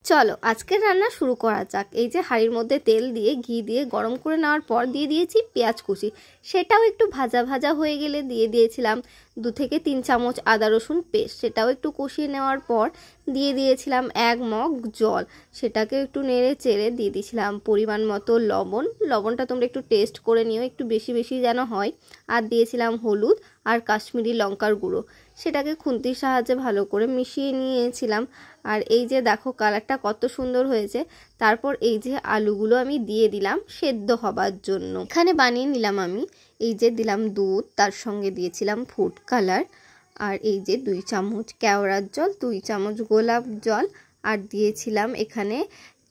চলো আজকের রান্না শুরু করা যাক। এই যে হাঁড়ির মধ্যে তেল দিয়ে ঘি দিয়ে গরম করে নেওয়ার পর দিয়ে দিয়েছি পেঁয়াজ কুচি, সেটাও একটু ভাজা ভাজা হয়ে গেলে দিয়ে দিয়েছিলাম 2 থেকে 3 চামচ আদা রসুন পেস্ট, সেটাও একটু কষিয়ে নেওয়ার পর দিয়ে দিয়েছিলাম 1 মগ জল, সেটাকে একটু নেড়ে চেড়ে দিয়ে দিয়েছিলাম পরিমাণ মতো লবণ। লবণটা তোমরা একটু টেস্ট করে নিও, একটু বেশি বেশি যেন হয়। আর দিয়েছিলাম হলুদ আর কাশ্মীরি লঙ্কার গুঁড়ো, সেটাকে খুন্তির সাহায্যে ভালো করে মিশিয়ে নিয়েছিলাম। আর এই যে দেখো কালারটা কত সুন্দর হয়েছে। তারপর এই যে আলুগুলো আমি দিয়ে দিলাম সেদ্ধ হবার জন্য। এখানে বানিয়ে নিলাম আমি, এই যে দিলাম দুধ, তার সঙ্গে দিয়েছিলাম ফুড কালার, আর এই যে 2 চামচ কেওড়ার জল, 2 চামচ গোলাপ জল, আর দিয়েছিলাম এখানে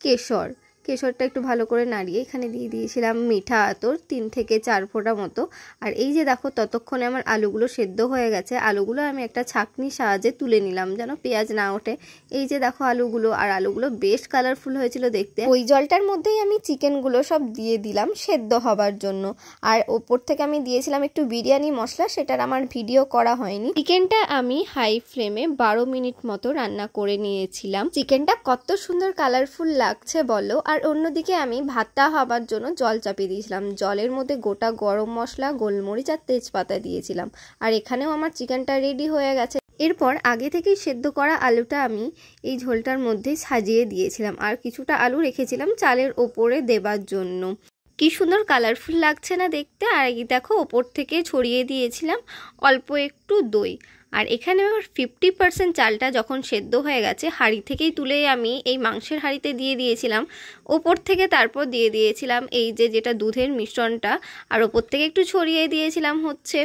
কেশর। কেশরটা একটু ভালো করে নাড়িয়ে এখানে দিয়ে দিয়েছিলাম মিঠা আতর 3 থেকে 4 ফোঁটা মতো। আর এই যে দেখো ততক্ষণে আমার আলুগুলো সেদ্ধ হয়ে গেছে। আলুগুলো আমি একটা ছাঁকনির সাহায্যে তুলে নিলাম যেন পেঁয়াজ না ওঠে। এই যে দেখো আলুগুলো, আর আলুগুলো বেশ কালারফুল হয়েছিল দেখতে। ওই জলটার মধ্যেই আমি চিকেনগুলো সব দিয়ে দিলাম সেদ্ধ হবার জন্য। আর ওপর থেকে আমি দিয়েছিলাম একটু বিরিয়ানি মশলা, সেটার আমার ভিডিও করা হয়নি। চিকেনটা আমি হাই ফ্লেমে 12 মিনিট মতো রান্না করে নিয়েছিলাম। চিকেনটা কত সুন্দর কালারফুল লাগছে বলো। আর অন্যদিকে আমি ভাতটা হবার জন্য জল চাপিয়ে দিয়েছিলাম। জলের মধ্যে গোটা গরম মশলা, গোলমরিচ আর তেজপাতা দিয়েছিলাম। আর এখানেও আমার চিকেনটা রেডি হয়ে গেছে। এরপর আগে থেকেই সেদ্ধ করা আলুটা আমি এই ঝোলটার মধ্যে সাজিয়ে দিয়েছিলাম, আর কিছুটা আলু রেখেছিলাম চালের ওপরে দেবার জন্য। কি সুন্দর কালারফুল লাগছে না দেখতে। আর এই দেখো ওপর থেকে ছড়িয়ে দিয়েছিলাম অল্প একটু দই। আর এখানে আমার 50% চালটা যখন সেদ্ধ হয়ে গেছে হাঁড়ি থেকেই তুলে আমি এই মাংসের হাঁড়িতে দিয়ে দিয়েছিলাম। ওপর থেকে তারপর দিয়ে দিয়েছিলাম এই যে যেটা দুধের মিশ্রণটা, আর ওপর থেকে একটু ছড়িয়ে দিয়েছিলাম হচ্ছে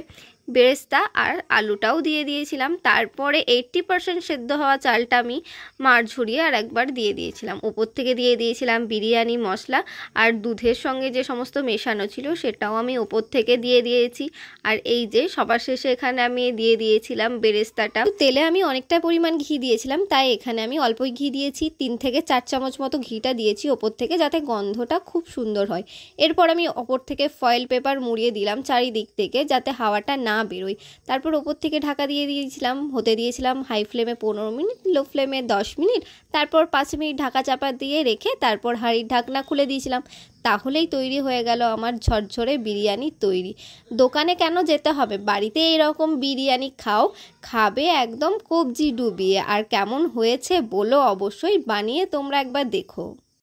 বেরেস্তা, আর আলুটাও দিয়ে দিয়েছিলাম। তারপরে 80% সেদ্ধ হওয়া চালটা আমি মাড় ঝরিয়ে আর একবার দিয়ে দিয়েছিলাম। ওপর থেকে দিয়ে দিয়েছিলাম বিরিয়ানি মশলা, আর দুধের সঙ্গে যে সমস্ত মেশানো ছিল সেটাও আমি ওপর থেকে দিয়ে দিয়েছি। আর এই যে সবার শেষে এখানে আমি দিয়ে দিয়েছিলাম বেরেস্তাটা। তেলে আমি অনেকটা পরিমাণ ঘি দিয়েছিলাম, তাই এখানে আমি অল্পই ঘি দিয়েছি, 3 থেকে 4 চামচ মতো ঘিটা দিয়েছি ওপর থেকে, যাতে গন্ধটা খুব সুন্দর হয়। এরপর আমি ওপর থেকে ফয়েল পেপার মুড়িয়ে দিলাম চারিদিক থেকে, যাতে হাওয়াটা না বেরোয়। তারপর ওপর থেকে ঢাকা দিয়ে দিয়েছিলাম, হতে দিয়েছিলাম হাই ফ্লেমে 15 মিনিট, লো ফ্লেমে 10 মিনিট, তারপর 5 মিনিট ঢাকা চাপা দিয়ে রেখে তারপর হাঁড়ির ঢাকনা খুলে দিয়েছিলাম। তাহলেই তৈরি হয়ে গেল আমার ঝরঝরে বিরিয়ানি তৈরি। দোকানে কেন যেতে হবে, বাড়িতে এরকম বিরিয়ানি খাও, খাবে একদম কবজি ডুবিয়ে। আর কেমন হয়েছে বলো অবশ্যই, বানিয়ে তোমরা একবার দেখো।